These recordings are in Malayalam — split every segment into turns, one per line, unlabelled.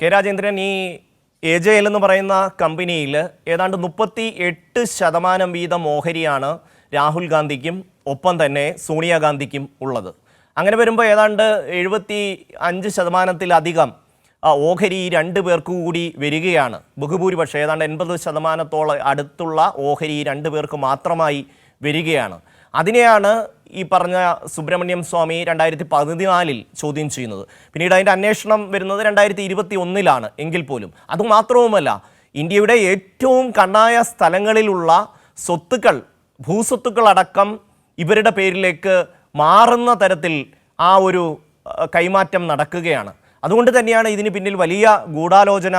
കെ രാജേന്ദ്രൻ, ഈ AJL എന്ന് പറയുന്ന കമ്പനിയിൽ ഏതാണ്ട് 38% വീതം ഓഹരിയാണ് രാഹുൽ ഗാന്ധിക്കും ഒപ്പം തന്നെ സോണിയാഗാന്ധിക്കും ഉള്ളത്. അങ്ങനെ വരുമ്പോൾ ഏതാണ്ട് 75%-ലധികം ഓഹരി ഈ രണ്ടു പേർക്ക് കൂടി വരികയാണ്. ബഹുഭൂരിപക്ഷം ഏതാണ്ട് 80%-ഓളം അടുത്തുള്ള ഓഹരി ഈ രണ്ടു പേർക്ക് മാത്രമായി വരികയാണ്. അതിനെയാണ് ഈ പറഞ്ഞ സുബ്രഹ്മണ്യം സ്വാമി 2014 ചോദ്യം ചെയ്യുന്നത്. പിന്നീട് അതിൻ്റെ അന്വേഷണം വരുന്നത് 2021 എങ്കിൽ പോലും അതുമാത്രവുമല്ല, ഇന്ത്യയുടെ ഏറ്റവും കണ്ണായ സ്ഥലങ്ങളിലുള്ള സ്വത്തുക്കൾ, ഭൂസ്വത്തുക്കളടക്കം ഇവരുടെ പേരിലേക്ക് മാറുന്ന തരത്തിൽ ആ ഒരു കൈമാറ്റം നടക്കുകയാണ്. അതുകൊണ്ട് തന്നെയാണ് ഇതിന് പിന്നിൽ വലിയ ഗൂഢാലോചന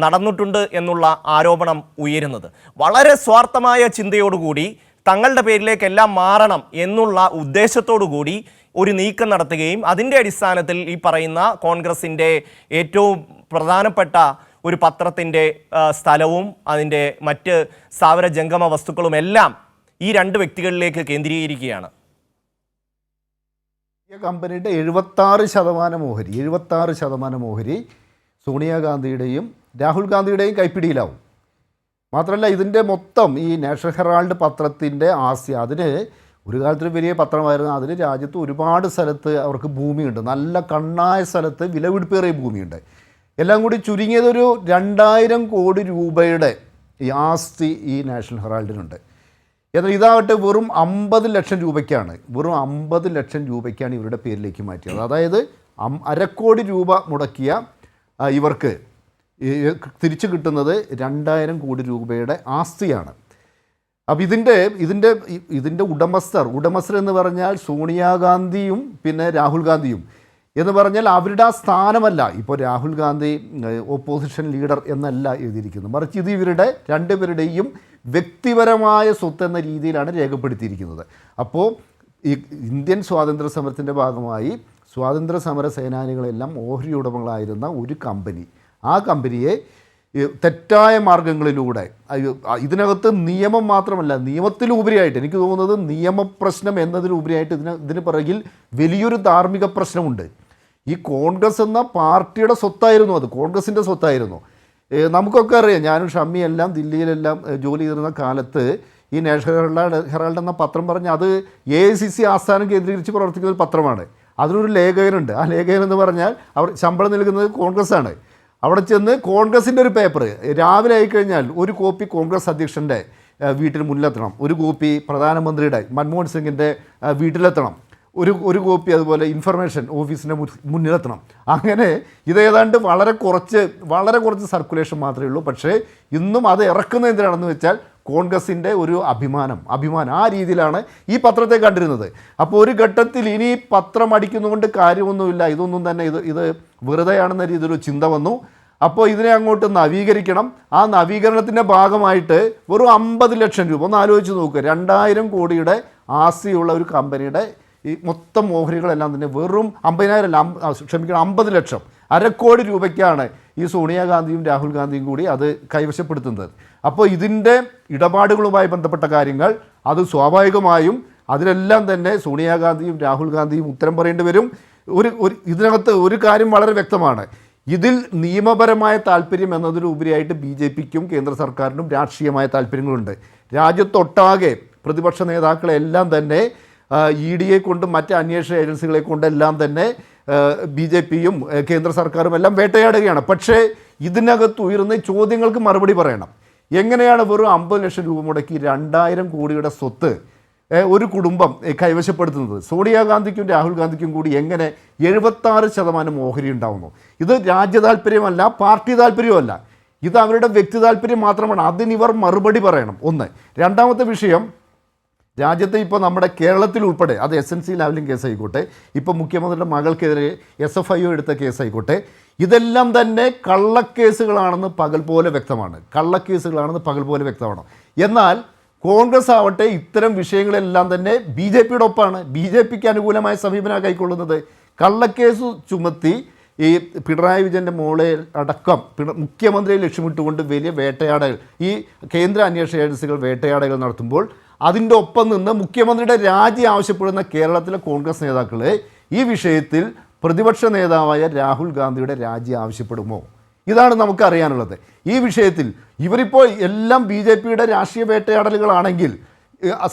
നടന്നിട്ടുണ്ട് എന്നുള്ള ആരോപണം ഉയരുന്നത്. വളരെ സ്വാർത്ഥമായ ചിന്തയോടുകൂടി തങ്ങളുടെ പേരിലേക്കെല്ലാം മാറണം എന്നുള്ള ഉദ്ദേശത്തോടു കൂടി ഒരു നീക്കം നടത്തുകയും അതിൻ്റെ അടിസ്ഥാനത്തിൽ ഈ പറയുന്ന കോൺഗ്രസിൻ്റെ ഏറ്റവും പ്രധാനപ്പെട്ട ഒരു പത്രത്തിൻ്റെ സ്ഥലവും അതിൻ്റെ മറ്റ് സ്ഥാവര ജംഗമ വസ്തുക്കളും എല്ലാം ഈ രണ്ട് വ്യക്തികളിലേക്ക് കേന്ദ്രീകരിക്കുകയാണ്.
ഈ കമ്പനിയുടെ 76% ഓഹരി സോണിയാഗാന്ധിയുടെയും രാഹുൽ ഗാന്ധിയുടെയും കൈപ്പിടിയിലാവും. മാത്രമല്ല, ഇതിൻ്റെ മൊത്തം ഈ നാഷണൽ ഹെറാൾഡ് പത്രത്തിൻ്റെ ആസ്തി, അതിന് ഒരു കാലത്തൊരു വലിയ പത്രമായിരുന്നു. അതിന് രാജ്യത്ത് ഒരുപാട് സ്ഥലത്ത് അവർക്ക് ഭൂമിയുണ്ട്, നല്ല കണ്ണായ സ്ഥലത്ത് വിലപിടിപ്പേറിയ ഭൂമിയുണ്ട്. എല്ലാം കൂടി ചുരുങ്ങിയതൊരു 2000 കോടി രൂപയുടെ ഈ ആസ്തി ഈ നാഷണൽ ഹെറാൾഡിനുണ്ട്. എന്നാൽ ഇതാവട്ടെ വെറും 50 ലക്ഷം രൂപയ്ക്കാണ് ഇവരുടെ പേരിലേക്ക് മാറ്റിയത്. അതായത് 1/2 കോടി രൂപ മുടക്കിയ ഇവർക്ക് തിരിച്ചു കിട്ടുന്നത് 2000 കോടി രൂപയുടെ ആസ്തിയാണ്. അപ്പോൾ ഇതിൻ്റെ ഉടമസ്ഥർ എന്ന് പറഞ്ഞാൽ സോണിയാഗാന്ധിയും പിന്നെ രാഹുൽ ഗാന്ധിയും എന്ന് പറഞ്ഞാൽ അവരുടെ ആ സ്ഥാനമല്ല. ഇപ്പോൾ രാഹുൽ ഗാന്ധി ഓപ്പോസിഷൻ ലീഡർ എന്നല്ല എഴുതിയിരിക്കുന്നത്, മറിച്ച് ഇത് ഇവരുടെ രണ്ടുപേരുടെയും വ്യക്തിപരമായ സ്വത്ത് എന്ന രീതിയിലാണ് രേഖപ്പെടുത്തിയിരിക്കുന്നത്. അപ്പോൾ ഈ ഇന്ത്യൻ സ്വാതന്ത്ര്യ സമരത്തിൻ്റെ ഭാഗമായി സ്വാതന്ത്ര്യ സമര സേനാനികളെല്ലാം ഓഹരി ഉടമകളായിരുന്ന ഒരു കമ്പനി, ആ കമ്പനിയെ തെറ്റായ മാർഗങ്ങളിലൂടെ, ഇതിനകത്ത് നിയമം മാത്രമല്ല, നിയമത്തിലുപരിയായിട്ട് എനിക്ക് തോന്നുന്നത് നിയമപ്രശ്നം എന്നതിലുപരിയായിട്ട് ഇതിന് പിറകിൽ വലിയൊരു ധാർമ്മിക പ്രശ്നമുണ്ട്. ഈ കോൺഗ്രസ് എന്ന പാർട്ടിയുടെ സ്വത്തായിരുന്നു, അത് കോൺഗ്രസിൻ്റെ സ്വത്തായിരുന്നു. നമുക്കൊക്കെ അറിയാം, ഞാനും ഷമ്മിയെല്ലാം ദില്ലിയിലെല്ലാം ജോലി ചെയ്തിരുന്ന കാലത്ത് ഈ നാഷണൽ ഹെറാൾഡ് എന്ന പത്രം പറഞ്ഞ് അത് AICC ആസ്ഥാനം കേന്ദ്രീകരിച്ച് പ്രവർത്തിക്കുന്ന ഒരു പത്രമാണ്. അതിനൊരു ലേഖകനുണ്ട്. ആ ലേഖകൻ എന്ന് പറഞ്ഞാൽ അവർ ശമ്പളം നൽകുന്നത് കോൺഗ്രസ്സാണ്. അവിടെ ചെന്ന് കോൺഗ്രസിൻ്റെ ഒരു പേപ്പർ രാവിലെ ആയിക്കഴിഞ്ഞാൽ ഒരു കോപ്പി കോൺഗ്രസ് അധ്യക്ഷൻ്റെ വീട്ടിൽ മുന്നിലെത്തണം, ഒരു കോപ്പി പ്രധാനമന്ത്രിയുടെ മൻമോഹൻ സിംഗിൻ്റെ വീട്ടിലെത്തണം, ഒരു കോപ്പി അതുപോലെ ഇൻഫർമേഷൻ ഓഫീസിൻ്റെ മുന്നിലെത്തണം. അങ്ങനെ ഇതേതാണ്ട് വളരെ കുറച്ച് സർക്കുലേഷൻ മാത്രമേ ഉള്ളൂ. പക്ഷേ ഇന്നും അത് ഇറക്കുന്നത് എന്തിനാണെന്ന് വെച്ചാൽ കോൺഗ്രസിൻ്റെ ഒരു അഭിമാനം ആ രീതിയിലാണ് ഈ പത്രത്തെ കണ്ടിരുന്നത്. അപ്പോൾ ഒരു ഘട്ടത്തിൽ ഇനി പത്രം അടിക്കുന്നതുകൊണ്ട് കാര്യമൊന്നുമില്ല, ഇതൊന്നും തന്നെ ഇത് വെറുതെയാണെന്ന രീതിയിലൊരു ചിന്ത വന്നു. അപ്പോൾ ഇതിനെ അങ്ങോട്ട് നവീകരിക്കണം. ആ നവീകരണത്തിൻ്റെ ഭാഗമായിട്ട് വെറും 50 ലക്ഷം രൂപ, ഒന്ന് ആലോചിച്ച് നോക്കുക, 2000 കോടിയുടെ ആസ്തിയുള്ള ഒരു കമ്പനിയുടെ ഈ മൊത്തം ഓഹരികളെല്ലാം തന്നെ വെറും 50 ലക്ഷം, 1/2 കോടി രൂപയ്ക്കാണ് ഈ സോണിയാഗാന്ധിയും രാഹുൽ ഗാന്ധിയും കൂടി അത് കൈവശപ്പെടുത്തുന്നത്. അപ്പോൾ ഇതിൻ്റെ ഇടപാടുകളുമായി ബന്ധപ്പെട്ട കാര്യങ്ങൾ അത് സ്വാഭാവികമായും അതിലെല്ലാം തന്നെ സോണിയാഗാന്ധിയും രാഹുൽ ഗാന്ധിയും ഉത്തരം പറയേണ്ടി വരും. ഇതിനകത്ത് ഒരു കാര്യം വളരെ വ്യക്തമാണ്, ഇതിൽ നിയമപരമായ താല്പര്യം എന്നതിലുപരിയായിട്ട് BJPക്കും കേന്ദ്ര സർക്കാരിനും രാഷ്ട്രീയമായ താല്പര്യങ്ങളുണ്ട്. രാജ്യത്തൊട്ടാകെ പ്രതിപക്ഷ നേതാക്കളെല്ലാം തന്നെ ED കൊണ്ടും മറ്റ് അന്വേഷണ ഏജൻസികളെ കൊണ്ടെല്ലാം തന്നെ BJPയും കേന്ദ്ര സർക്കാരും എല്ലാം വേട്ടയാടുകയാണ്. പക്ഷേ ഇതിനകത്ത് ഉയർന്ന ചോദ്യങ്ങൾക്ക് മറുപടി പറയണം. എങ്ങനെയാണ് വെറും 50 ലക്ഷം രൂപ മുടക്കി 2000 കോടിയുടെ സ്വത്ത് ഒരു കുടുംബം കൈവശപ്പെടുത്തുന്നത്? സോണിയാഗാന്ധിക്കും രാഹുൽ ഗാന്ധിക്കും കൂടി എങ്ങനെ 76% ഓഹരി ഉണ്ടാവുന്നു? ഇത് രാജ്യ താല്പര്യമല്ല, പാർട്ടി താല്പര്യമല്ല, ഇത് അവരുടെ വ്യക്തി താല്പര്യം മാത്രമാണ്. അതിനിവർ മറുപടി പറയണം. ഒന്ന്. രണ്ടാമത്തെ വിഷയം, രാജ്യത്തെ ഇപ്പോൾ നമ്മുടെ കേരളത്തിൽ ഉൾപ്പെടെ അത് SNC ലെവലിംഗ് കേസായിക്കോട്ടെ, ഇപ്പോൾ മുഖ്യമന്ത്രിയുടെ മകൾക്കെതിരെ SFIO എടുത്ത കേസായിക്കോട്ടെ, ഇതെല്ലാം തന്നെ കള്ളക്കേസുകളാണെന്ന് പകൽ പോലെ വ്യക്തമാണ്. എന്നാൽ കോൺഗ്രസ് ആവട്ടെ ഇത്തരം വിഷയങ്ങളെല്ലാം തന്നെ BJPയുടെ ഒപ്പമാണ്. BJPക്ക് അനുകൂലമായ സമീപനമാണ് കൈക്കൊള്ളുന്നത്. കള്ളക്കേസ് ചുമത്തി ഈ പിണറായി വിജയൻ്റെ മോളെ അടക്കം മുഖ്യമന്ത്രിയെ ലക്ഷ്യമിട്ടുകൊണ്ട് വലിയ വേട്ടയാടകൾ ഈ കേന്ദ്ര അന്വേഷണ ഏജൻസികൾ വേട്ടയാടകൾ നടത്തുമ്പോൾ അതിൻ്റെ ഒപ്പം നിന്ന് മുഖ്യമന്ത്രിയുടെ രാജി ആവശ്യപ്പെടുന്ന കേരളത്തിലെ കോൺഗ്രസ് നേതാക്കൾ ഈ വിഷയത്തിൽ പ്രതിപക്ഷ നേതാവായ രാഹുൽ ഗാന്ധിയുടെ രാജി ആവശ്യപ്പെടുമോ? ഇതാണ് നമുക്ക് അറിയാനുള്ളത്. ഈ വിഷയത്തിൽ ഇവരിപ്പോൾ എല്ലാം BJPയുടെ രാഷ്ട്രീയ വേട്ടയാടലുകളാണെങ്കിൽ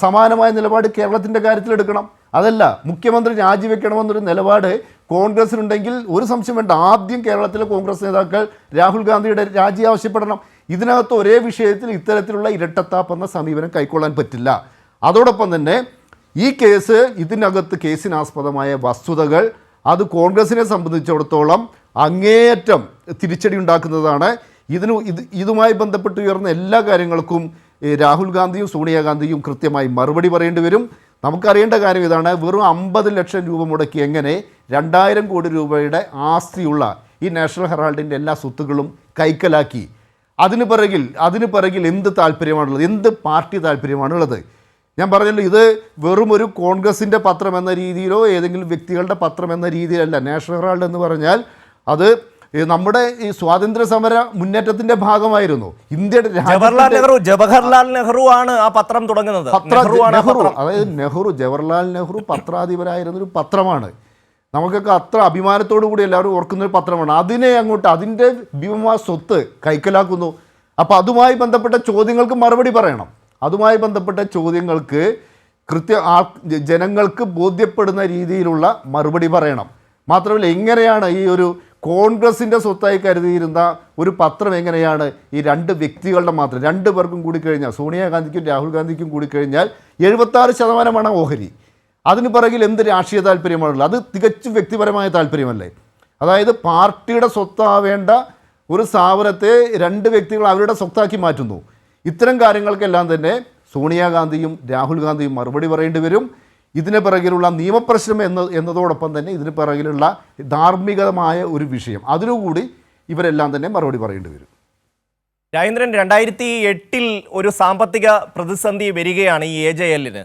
സമാനമായ നിലപാട് കേരളത്തിൻ്റെ കാര്യത്തിലെടുക്കണം. അതല്ല, മുഖ്യമന്ത്രി രാജിവെക്കണമെന്നൊരു നിലപാട് കോൺഗ്രസിനുണ്ടെങ്കിൽ ഒരു സംശയം വേണ്ട, ആദ്യം കേരളത്തിലെ കോൺഗ്രസ് നേതാക്കൾ രാഹുൽ ഗാന്ധിയുടെ രാജി ആവശ്യപ്പെടണം. ഇതിനകത്ത് ഒരേ വിഷയത്തിൽ ഇത്തരത്തിലുള്ള ഇരട്ടത്താപ്പെന്ന സമീപനം കൈക്കൊള്ളാൻ പറ്റില്ല. അതോടൊപ്പം തന്നെ ഈ കേസ്, ഇതിനകത്ത് കേസിനാസ്പദമായ വസ്തുതകൾ അത് കോൺഗ്രസിനെ സംബന്ധിച്ചിടത്തോളം അങ്ങേയറ്റം തിരിച്ചടി ഉണ്ടാക്കുന്നതാണ്. ഇതുമായി ബന്ധപ്പെട്ട് ഉയർന്ന എല്ലാ കാര്യങ്ങൾക്കും രാഹുൽ ഗാന്ധിയും സോണിയാഗാന്ധിയും കൃത്യമായി മറുപടി പറയേണ്ടി വരും. നമുക്കറിയേണ്ട കാര്യം ഇതാണ്, വെറും 50 ലക്ഷം രൂപ മുടക്കി എങ്ങനെ 2000 കോടി രൂപയുടെ ആസ്തിയുള്ള ഈ നാഷണൽ ഹെറാൾഡിൻ്റെ എല്ലാ സ്വത്തുക്കളും കൈക്കലാക്കി? അതിന് പിറകിൽ എന്ത് താല്പര്യമാണുള്ളത്, എന്ത് പാർട്ടി താല്പര്യമാണുള്ളത്? ഞാൻ പറഞ്ഞല്ലോ, ഇത് വെറും ഒരു കോൺഗ്രസിൻ്റെ പത്രം എന്ന രീതിയിലോ ഏതെങ്കിലും വ്യക്തികളുടെ പത്രം എന്ന രീതിയിലല്ല. നാഷണൽ ഹെറാൾഡ് എന്ന് പറഞ്ഞാൽ അത് നമ്മുടെ ഈ സ്വാതന്ത്ര്യ സമര മുന്നേറ്റത്തിന്റെ ഭാഗമായിരുന്നു. ഇന്ത്യയുടെ
ജവഹർലാൽ നെഹ്റു ആണ് ആ പത്രം തുടങ്ങുന്നത്.
അതായത് ജവഹർലാൽ നെഹ്റു പത്രാധിപരായിരുന്നൊരു പത്രമാണ്. നമുക്കൊക്കെ അത്ര അഭിമാനത്തോടു കൂടി എല്ലാവരും ഓർക്കുന്നൊരു പത്രമാണ്. അതിൻ്റെ ഭീമമായ സ്വത്ത് കൈക്കലാക്കുന്നു. അപ്പോൾ അതുമായി ബന്ധപ്പെട്ട ചോദ്യങ്ങൾക്ക് മറുപടി പറയണം. അതുമായി ബന്ധപ്പെട്ട ചോദ്യങ്ങൾക്ക് ജനങ്ങൾക്ക് ബോധ്യപ്പെടുന്ന രീതിയിലുള്ള മറുപടി പറയണം. മാത്രമല്ല, എങ്ങനെയാണ് ഈ ഒരു കോൺഗ്രസിൻ്റെ സ്വത്തായി കരുതിയിരുന്ന ഒരു പത്രം എങ്ങനെയാണ് ഈ രണ്ട് വ്യക്തികളുടെ മാത്രം, 2 പേർക്കും കൂടിക്കഴിഞ്ഞാൽ, സോണിയാഗാന്ധിക്കും രാഹുൽ ഗാന്ധിക്കും കൂടിക്കഴിഞ്ഞാൽ 76% ഓഹരി? അതിന് പിറകിൽ എന്ത് രാഷ്ട്രീയ താല്പര്യമാണുള്ളത്? അത് തികച്ചും വ്യക്തിപരമായ താല്പര്യമല്ലേ? അതായത് പാർട്ടിയുടെ സ്വത്താവേണ്ട ഒരു സ്ഥാപനത്തെ 2 വ്യക്തികൾ അവരുടെ സ്വത്താക്കി മാറ്റുന്നു. ഇത്തരം കാര്യങ്ങൾക്കെല്ലാം തന്നെ സോണിയാഗാന്ധിയും രാഹുൽ ഗാന്ധിയും മറുപടി പറയേണ്ടി വരും. ഇതിന് പിറകിലുള്ള നിയമപ്രശ്നം എന്നതോടൊപ്പം തന്നെ ഇതിന് പിറകിലുള്ള ധാർമ്മികമായ ഒരു വിഷയം, അതിനുകൂടി ഇവരെല്ലാം തന്നെ മറുപടി പറയേണ്ടി വരും.
രാജേന്ദ്രൻ, 2008 ഒരു സാമ്പത്തിക പ്രതിസന്ധി വരികയാണ് ഈ AJLന്.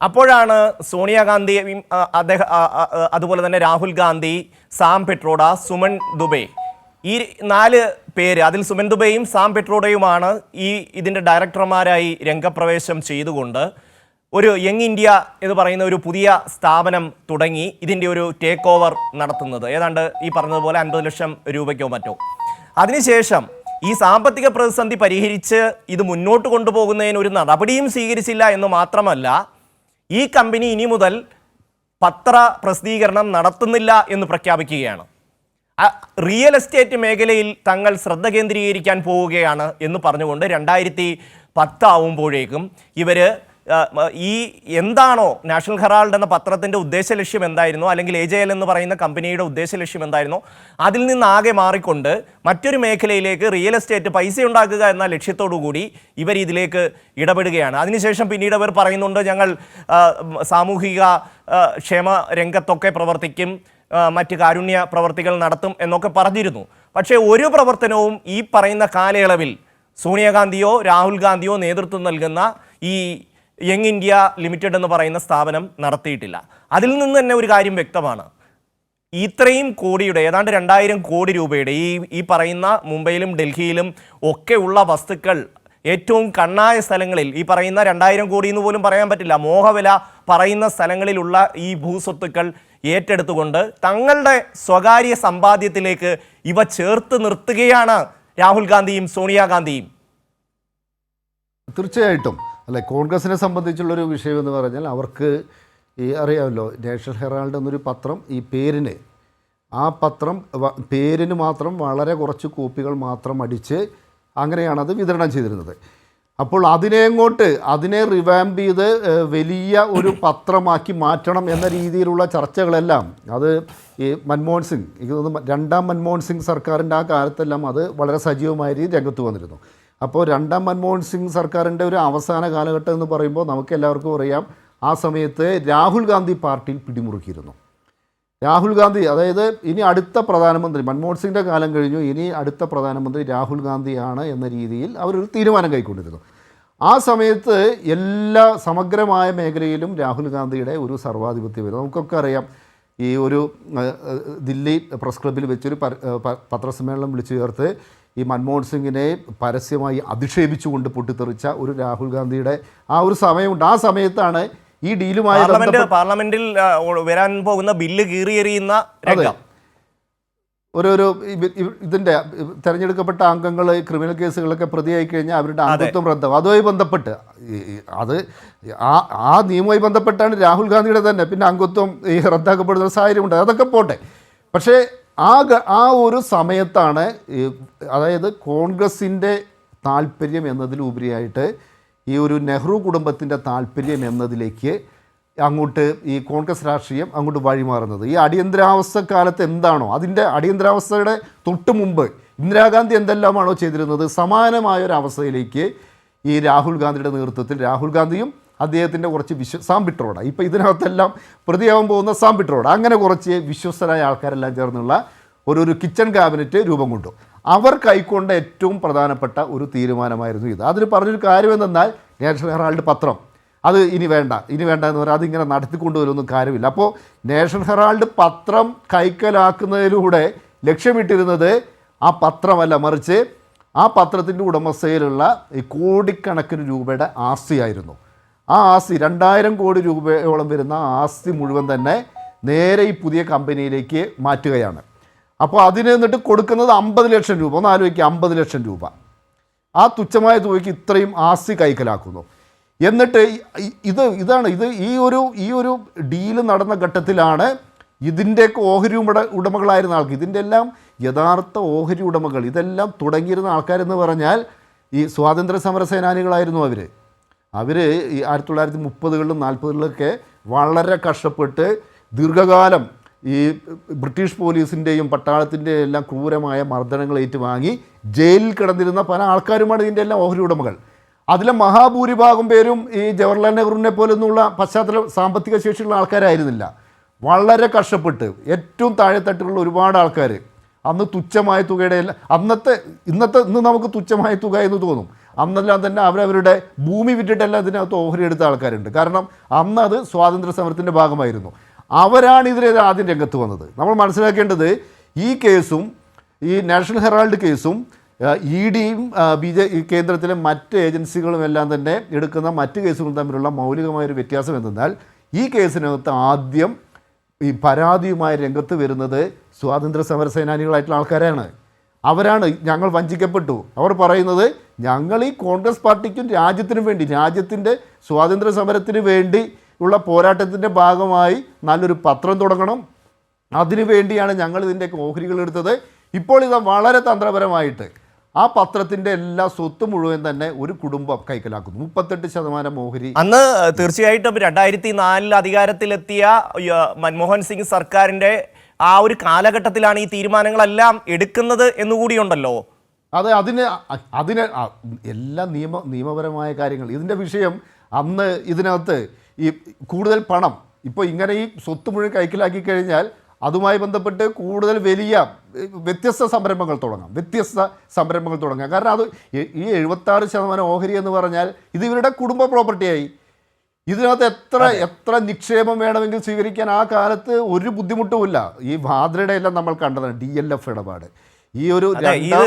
അപ്പോഴാണ് സോണിയാഗാന്ധിയും അതുപോലെ തന്നെ രാഹുൽ ഗാന്ധി, സാം പെട്രോഡ, സുമൻ ദുബെ, ഈ 4 പേര്, അതിൽ സുമൻ ദുബെയും സാം പെട്രോഡയുമാണ് ഇതിൻ്റെ ഡയറക്ടർമാരായി രംഗപ്രവേശം ചെയ്തുകൊണ്ട് ഒരു യങ് ഇന്ത്യ എന്ന് പറയുന്ന ഒരു പുതിയ സ്ഥാപനം തുടങ്ങി ഇതിൻ്റെ ഒരു ടേക്ക് ഓവർ നടത്തുന്നത്. ഏതാണ്ട് ഈ പറഞ്ഞതുപോലെ 50 ലക്ഷം രൂപയ്ക്കോ മറ്റോ. അതിനുശേഷം ഈ സാമ്പത്തിക പ്രതിസന്ധി പരിഹരിച്ച് ഇത് മുന്നോട്ട് കൊണ്ടുപോകുന്നതിന് ഒരു നടപടിയും സ്വീകരിച്ചില്ല എന്ന് മാത്രമല്ല, ഈ കമ്പനി ഇനി മുതൽ പത്ര പ്രസിദ്ധീകരണം നടത്തുന്നില്ല എന്ന് പ്രഖ്യാപിക്കുകയാണ്. റിയൽ എസ്റ്റേറ്റ് മേഖലയിൽ തങ്ങൾ ശ്രദ്ധ കേന്ദ്രീകരിക്കാൻ പോവുകയാണ് എന്ന് പറഞ്ഞുകൊണ്ട് 2010 ആവുമ്പോഴേക്കും ഇവർ എന്താണോ നാഷണൽ ഹെറാൾഡ് എന്ന പത്രത്തിൻ്റെ ഉദ്ദേശ ലക്ഷ്യം എന്തായിരുന്നോ, അല്ലെങ്കിൽ AJL എന്ന് പറയുന്ന കമ്പനിയുടെ ഉദ്ദേശ ലക്ഷ്യം എന്തായിരുന്നോ, അതിൽ നിന്നാകെ മാറിക്കൊണ്ട് മറ്റൊരു മേഖലയിലേക്ക്, റിയൽ എസ്റ്റേറ്റ് പൈസ ഉണ്ടാക്കുക എന്ന ലക്ഷ്യത്തോടു കൂടി ഇവർ ഇതിലേക്ക് ഇടപെടുകയാണ്. അതിനുശേഷം പിന്നീട് അവർ പറയുന്നുണ്ട്, ഞങ്ങൾ സാമൂഹിക ക്ഷേമ രംഗത്തൊക്കെ പ്രവർത്തിക്കും, മറ്റ് കാരുണ്യ പ്രവർത്തികൾ നടത്തും എന്നൊക്കെ പറഞ്ഞിരുന്നു. പക്ഷേ ഒരു പ്രവർത്തനവും ഈ പറയുന്ന കാലയളവിൽ സോണിയാഗാന്ധിയോ രാഹുൽ ഗാന്ധിയോ നേതൃത്വം നൽകുന്ന ഈ യങ് ഇന്ത്യ ലിമിറ്റഡ് എന്ന് പറയുന്ന സ്ഥാപനം നടത്തിയിട്ടില്ല. അതിൽ നിന്ന് തന്നെ ഒരു കാര്യം വ്യക്തമാണ്, ഇത്രയും കോടിയുടെ, ഏതാണ്ട് 2000 കോടി രൂപയുടെ ഈ പറയുന്ന മുംബൈയിലും ഡൽഹിയിലും ഒക്കെ ഉള്ള വസ്തുക്കൾ ഏറ്റവും കണ്ണായ സ്ഥലങ്ങളിൽ, ഈ പറയുന്ന 2000 കോടി എന്ന് പോലും പറയാൻ പറ്റില്ല, മോഹവില പറയുന്ന സ്ഥലങ്ങളിലുള്ള ഈ ഭൂസ്വത്തുക്കൾ ഏറ്റെടുത്തുകൊണ്ട് തങ്ങളുടെ സ്വകാര്യ സമ്പാദ്യത്തിലേക്ക് ഇവ ചേർത്ത് നിർത്തുകയാണ് രാഹുൽ ഗാന്ധിയും സോണിയാഗാന്ധിയും.
തീർച്ചയായിട്ടും അല്ലെ, കോൺഗ്രസിനെ സംബന്ധിച്ചുള്ളൊരു വിഷയം എന്ന് പറഞ്ഞാൽ അവർക്ക് അറിയാമല്ലോ, നാഷണൽ ഹെറാൾഡ് എന്നൊരു പത്രം, ഈ പേരിന്, ആ പത്രം പേരിന് മാത്രം വളരെ കുറച്ച് കോപ്പികൾ മാത്രം അടിച്ച് അങ്ങനെയാണത് വിതരണം ചെയ്തിരുന്നത്. അപ്പോൾ അതിനെ റിവാമ്പ് ചെയ്ത് വലിയ ഒരു പത്രമാക്കി മാറ്റണം എന്ന രീതിയിലുള്ള ചർച്ചകളെല്ലാം അത് ഈ മൻമോഹൻ സിംഗ്, എനിക്ക് തോന്നുന്നു 2ാം മൻമോഹൻ സിംഗ് സർക്കാരിൻ്റെ ആ കാലത്തെല്ലാം അത് വളരെ സജീവമായ രീതിയിൽ രംഗത്ത് വന്നിരുന്നു. അപ്പോൾ 2ാം മൻമോഹൻ സിംഗ് സർക്കാരിൻ്റെ ഒരു അവസാന കാലഘട്ടം എന്ന് പറയുമ്പോൾ നമുക്ക് എല്ലാവർക്കും അറിയാം, ആ സമയത്ത് രാഹുൽ ഗാന്ധി പാർട്ടിയിൽ പിടിമുറുക്കിയിരുന്നു. രാഹുൽ ഗാന്ധി, അതായത് ഇനി അടുത്ത പ്രധാനമന്ത്രി, മൻമോഹൻ സിംഗിൻ്റെ കാലം കഴിഞ്ഞു, ഇനി അടുത്ത പ്രധാനമന്ത്രി രാഹുൽ ഗാന്ധിയാണ് എന്ന രീതിയിൽ അവരൊരു തീരുമാനം കൈക്കൊണ്ടിരുന്നു. ആ സമയത്ത് എല്ലാ സമഗ്രമായ മേഖലയിലും രാഹുൽ ഗാന്ധിയുടെ ഒരു സർവാധിപത്യം വരും. നമുക്കൊക്കെ അറിയാം, ഈ ഒരു ദില്ലി പ്രസ് ക്ലബ്ബിൽ വെച്ചൊരു പത്രസമ്മേളനം വിളിച്ചു ചേർത്ത് ഈ മൻമോഹൻ സിംഗിനെ പരസ്യമായി അധിക്ഷേപിച്ചുകൊണ്ട് പൊട്ടിത്തെറിച്ച ഒരു രാഹുൽ ഗാന്ധിയുടെ ആ ഒരു സമയമുണ്ട്. ആ സമയത്താണ് ഈ ഡീലുമായി
പാർലമെന്റിൽ വരാൻ പോകുന്ന ബില്ല് കീറിയെറിയുന്ന രംഗം.
ഓരോരോ ഇതിൻ്റെ തിരഞ്ഞെടുക്കപ്പെട്ട അംഗങ്ങൾ ക്രിമിനൽ കേസുകളൊക്കെ പ്രതിയായി കഴിഞ്ഞാൽ അവരുടെ അംഗത്വം റദ്ദാവും. അതുമായി ബന്ധപ്പെട്ട് അത് ആ നിയമവുമായി ബന്ധപ്പെട്ടാണ് രാഹുൽ ഗാന്ധിയുടെ തന്നെ പിന്നെ അംഗത്വം റദ്ദാക്കപ്പെടുന്ന സാഹചര്യമുണ്ട്. അതൊക്കെ പോട്ടെ. പക്ഷേ ആ ഒരു സമയത്താണ് അതായത് കോൺഗ്രസിൻ്റെ താല്പര്യം എന്നതിലുപരിയായിട്ട് ഈ ഒരു നെഹ്റു കുടുംബത്തിൻ്റെ താല്പര്യം എന്നതിലേക്ക് അങ്ങോട്ട് ഈ കോൺഗ്രസ് രാഷ്ട്രീയം അങ്ങോട്ട് വഴിമാറുന്നത്. ഈ അടിയന്തരാവസ്ഥ കാലത്ത് എന്താണോ അതിൻ്റെ അടിയന്തരാവസ്ഥയുടെ തൊട്ട് മുമ്പ് ഇന്ദിരാഗാന്ധി എന്തെല്ലാമാണോ ചെയ്തിരുന്നത് സമാനമായൊരവസ്ഥയിലേക്ക് ഈ രാഹുൽ ഗാന്ധിയുടെ നേതൃത്വത്തിൽ രാഹുൽ ഗാന്ധിയും അദ്ദേഹത്തിൻ്റെ കുറച്ച് സാംപിട്രോട ഇപ്പോൾ ഇതിനകത്തെല്ലാം പ്രതിയാവാൻ പോകുന്ന സാംപിട്രോട അങ്ങനെ കുറച്ച് വിശ്വസ്തരായ ആൾക്കാരെല്ലാം ചേർന്നുള്ള ഒരു കിച്ചൺ ക്യാബിനറ്റ് രൂപം കൊണ്ടു. അവർ കൈക്കൊണ്ട ഏറ്റവും പ്രധാനപ്പെട്ട ഒരു തീരുമാനമായിരുന്നു ഇത്. അതിന് പറഞ്ഞൊരു കാര്യം എന്തെന്നാൽ നാഷണൽ ഹെറാൾഡ് പത്രം അത് ഇനി വേണ്ട എന്ന് പറഞ്ഞാൽ അതിങ്ങനെ നടത്തിക്കൊണ്ടുവരുമൊന്നും കാര്യമില്ല. അപ്പോൾ നാഷണൽ ഹെറാൾഡ് പത്രം കൈക്കലാക്കുന്നതിലൂടെ ലക്ഷ്യമിട്ടിരുന്നത് ആ പത്രമല്ല, മറിച്ച് ആ പത്രത്തിൻ്റെ ഉടമസ്ഥയിലുള്ള ഈ കോടിക്കണക്കിന് രൂപയുടെ ആസ്തിയായിരുന്നു. ആ ആസ്തി 2000 കോടി രൂപയോളം വരുന്ന ആസ്തി മുഴുവൻ തന്നെ നേരെ ഈ പുതിയ കമ്പനിയിലേക്ക് മാറ്റുകയാണ്. അപ്പോൾ അതിന് എന്നിട്ട് കൊടുക്കുന്നത് 50 ലക്ഷം രൂപ. ഒന്ന് ആലോചിക്കുക, 50 ലക്ഷം രൂപ ആ തുച്ഛമായ തുകയ്ക്ക് ഇത്രയും ആസ്തി കൈക്കലാക്കുന്നു. എന്നിട്ട് ഇതാണ് ഈ ഒരു ഡീല് നടന്ന ഘട്ടത്തിലാണ് ഇതിൻ്റെയൊക്കെ ഓഹരി ഉടമകളായിരുന്ന ആൾക്ക് ഇതിൻ്റെ എല്ലാം യഥാർത്ഥ ഓഹരി ഉടമകൾ ഇതെല്ലാം തുടങ്ങിയിരുന്ന ആൾക്കാരെന്ന് പറഞ്ഞാൽ ഈ സ്വാതന്ത്ര്യ സമര സേനാനികളായിരുന്നു അവർ ഈ 1930കളിലും 40കളിലൊക്കെ വളരെ കഷ്ടപ്പെട്ട് ദീർഘകാലം ഈ ബ്രിട്ടീഷ് പോലീസിൻ്റെയും പട്ടാളത്തിൻ്റെയും എല്ലാം ക്രൂരമായ മർദ്ദനങ്ങൾ ഏറ്റുവാങ്ങി ജയിലിൽ കിടന്നിരുന്ന പല ആൾക്കാരുമാണ് ഇതിൻ്റെ എല്ലാം ഓഹരി ഉടമകൾ. അതിലെ മഹാഭൂരിഭാഗം പേരും ഈ ജവഹർലാൽ നെഹ്റുവിനെ പോലൊന്നുള്ള പശ്ചാത്തല സാമ്പത്തിക ശേഷിയുള്ള ആൾക്കാരായിരുന്നില്ല. വളരെ കഷ്ടപ്പെട്ട് ഏറ്റവും താഴെത്തട്ടിലുള്ള ഒരുപാട് ആൾക്കാർ അന്ന് തുച്ഛമായ തുകയുടെ ഇന്ന് നമുക്ക് തുച്ഛമായ തുക എന്ന് തോന്നും. അന്നെല്ലാം തന്നെ അവരവരുടെ ഭൂമി വിറ്റിട്ടെല്ലാം ഇതിനകത്ത് ഓഹരി എടുത്ത ആൾക്കാരുണ്ട്. കാരണം അന്ന് അത് സ്വാതന്ത്ര്യ സമരത്തിൻ്റെ ഭാഗമായിരുന്നു. അവരാണ് ഇതിനെതിരെ ആദ്യം രംഗത്ത് വന്നത്. നമ്മൾ മനസ്സിലാക്കേണ്ടത് ഈ കേസും ഈ നാഷണൽ ഹെറാൾഡ് കേസും EDയും കേന്ദ്രത്തിലെ മറ്റ് ഏജൻസികളും എല്ലാം തന്നെ എടുക്കുന്ന മറ്റ് കേസുകളും തമ്മിലുള്ള മൗലികമായൊരു വ്യത്യാസം എന്തെന്നാൽ ഈ കേസിനകത്ത് ആദ്യം ഈ പരാതിയുമായി രംഗത്ത് വരുന്നത് സ്വാതന്ത്ര്യ സമര സേനാനികളായിട്ടുള്ള ആൾക്കാരാണ്. അവരാണ് ഞങ്ങൾ വഞ്ചിക്കപ്പെട്ടു. അവർ പറയുന്നത് ഞങ്ങൾ ഈ കോൺഗ്രസ് പാർട്ടിക്കും രാജ്യത്തിനും വേണ്ടി രാജ്യത്തിൻ്റെ സ്വാതന്ത്ര്യ സമരത്തിന് വേണ്ടി ഉള്ള പോരാട്ടത്തിൻ്റെ ഭാഗമായി നല്ലൊരു പത്രം തുടങ്ങണം, അതിനു വേണ്ടിയാണ് ഞങ്ങൾ ഇതിൻ്റെയൊക്കെ ഓഹരികൾ എടുത്തത്. ഇപ്പോൾ ഇത് വളരെ തന്ത്രപരമായിട്ട് ആ പത്രത്തിൻ്റെ എല്ലാ സ്വത്ത് മുഴുവൻ തന്നെ ഒരു കുടുംബം കൈക്കലാക്കുന്നു. 38% ഓഹരി.
അന്ന് തീർച്ചയായിട്ടും 2004 അധികാരത്തിലെത്തിയ മൻമോഹൻ സിംഗ് സർക്കാരിൻ്റെ ആ ഒരു കാലഘട്ടത്തിലാണ് ഈ തീരുമാനങ്ങളെല്ലാം എടുക്കുന്നത് എന്നുകൂടിയുണ്ടല്ലോ.
അതെ, അതിന് എല്ലാ നിയമപരമായ കാര്യങ്ങൾ ഇതിൻ്റെ വിഷയം അന്ന് ഇതിനകത്ത് ഈ കൂടുതൽ പണം ഇപ്പോൾ ഇങ്ങനെ ഈ സ്വത്ത് മുഴുവൻ കൈക്കലാക്കി കഴിഞ്ഞാൽ അതുമായി ബന്ധപ്പെട്ട് കൂടുതൽ വലിയ വ്യത്യസ്ത സംരംഭങ്ങൾ തുടങ്ങാം. കാരണം അത് ഈ 76% ഓഹരി എന്ന് പറഞ്ഞാൽ ഇത് ഇവരുടെ കുടുംബ പ്രോപ്പർട്ടിയായി. ഇതിനകത്ത് എത്ര നിക്ഷേപം വേണമെങ്കിൽ സ്വീകരിക്കാൻ ആ കാലത്ത് ഒരു ബുദ്ധിമുട്ടുമില്ല. ഈ വാദ്രയുടെ എല്ലാം നമ്മൾ കണ്ടതാണ് DLF ഇടപാട്. ഈ ഒരു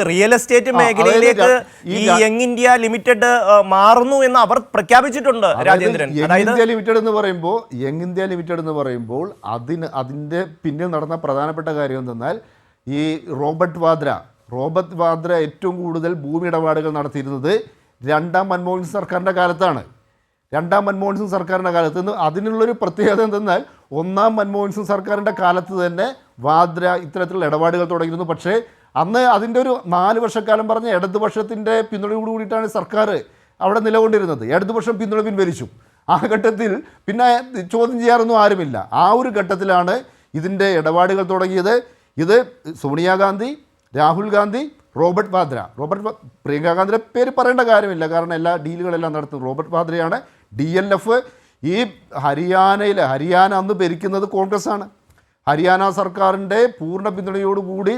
റിയൽ എസ്റ്റേറ്റ് മേഖലയിലേക്ക് ഈ യങ് ഇന്ത്യ ലിമിറ്റഡ് മാറുന്നു എന്ന് അവർ പ്രഖ്യാപിച്ചിട്ടുണ്ട്. രാജേന്ദ്രൻ,
യങ് ഇന്ത്യ ലിമിറ്റഡ് എന്ന് പറയുമ്പോൾ അതിൻ്റെ പിന്നിൽ നടന്ന പ്രധാനപ്പെട്ട കാര്യം എന്തെന്നാൽ ഈ റോബർട്ട് വാദ്ര ഏറ്റവും കൂടുതൽ ഭൂമി ഇടപാടുകൾ നടത്തിയിരുന്നത് രണ്ടാം മൻമോഹൻ സിംഗ് സർക്കാരിൻ്റെ കാലത്താണ്. അതിനുള്ളൊരു പ്രത്യേകത എന്തെന്നാൽ ഒന്നാം മൻമോഹൻ സിംഗ് സർക്കാരിൻ്റെ കാലത്ത് തന്നെ വാദ്ര ഇത്തരത്തിലുള്ള ഇടപാടുകൾ തുടങ്ങിയിരുന്നു. പക്ഷേ അന്ന് അതിൻ്റെ ഒരു 4 വർഷക്കാലം പറഞ്ഞ ഇടതുപക്ഷത്തിൻ്റെ പിന്തുണയോട് കൂടിയിട്ടാണ് സർക്കാർ അവിടെ നിലകൊണ്ടിരുന്നത്. ഇടതുപക്ഷം പിന്തുണ പിൻവലിച്ചു. ആ ഘട്ടത്തിൽ പിന്നെ ചോദ്യം ചെയ്യാറൊന്നും ആരുമില്ല. ആ ഒരു ഘട്ടത്തിലാണ് ഇതിൻ്റെ ഇടപാടുകൾ തുടങ്ങിയത്. ഇത് സോണിയാഗാന്ധി, രാഹുൽ ഗാന്ധി, റോബർട്ട് പ്രിയങ്ക ഗാന്ധിയുടെ പേര് പറയേണ്ട കാര്യമില്ല, കാരണം എല്ലാ ഡീലുകളെല്ലാം നടത്തുന്നത് റോബർട്ട് വാദ്രയാണ്. DLF ഈ ഹരിയാന അന്ന് ഭരിക്കുന്നത് കോൺഗ്രസ് ആണ്. ഹരിയാന സർക്കാരിൻ്റെ പൂർണ്ണ പിന്തുണയോടുകൂടി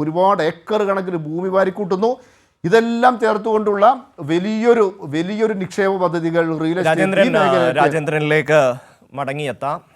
ഒരുപാട് ഏക്കർ കണക്കിന് ഭൂമി വാരിക്കൂട്ടുന്നു. ഇതെല്ലാം ചേർത്തുകൊണ്ടുള്ള വലിയൊരു നിക്ഷേപ പദ്ധതികൾ
രാജേന്ദ്രനിലേക്ക് മടങ്ങിയെത്താം.